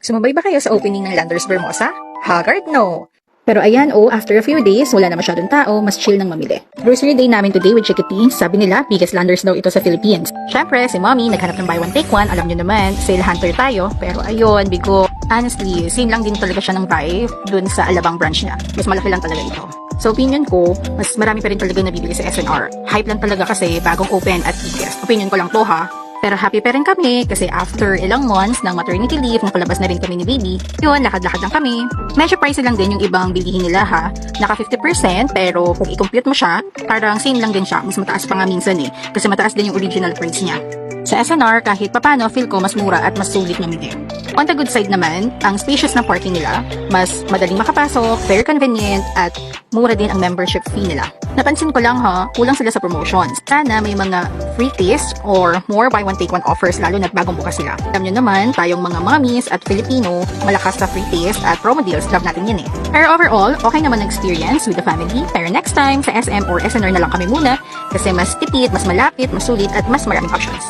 Sumabay ba kayo sa opening ng Landers Vermosa? Haggard, no! Pero ayan, after a few days, wala na masyadong tao, mas chill nang mamili. Grocery day namin today with Chickadee, sabi nila, biggest Landers daw ito sa Philippines. Syempre, si Mommy, naghanap ng buy one take one, alam nyo naman, sale hunter tayo, pero ayun, bigo. Honestly, same lang din talaga siya ng vibe dun sa Alabang branch niya. Mas malaki lang talaga ito. Sa opinion ko, mas marami pa rin talaga nabibili sa SNR. Hype lang talaga kasi bagong open at biggest. Opinion ko lang to ha. Pero happy pa rin kami kasi after ilang months ng maternity leave, nakalabas na rin kami ni baby. Yun, lakad-lakad lang kami. Medyo pricey lang din yung ibang bilihin nila ha. Naka 50% pero kung i-compute mo siya, parang same lang din siya. Mas mataas pa nga minsan eh. Kasi mataas din yung original price niya. Sa SNR, kahit papano, feel ko mas mura at mas sulit mamili. On the good side naman, ang spacious ng parking nila, mas madaling makapasok, very convenient, at mura din ang membership fee nila. Napansin ko lang ha, kulang sila sa promotions. Sana may mga free taste or more buy one take one offers lalo na't bagong bukas sila. Alam nyo naman, tayong mga mommies at Filipino, malakas sa free taste at promo deals, love natin yan eh. Pero overall, okay naman ang experience with the family. Pero next time, sa SM or SNR na lang kami muna kasi mas tipid, mas malapit, mas sulit at mas maraming options.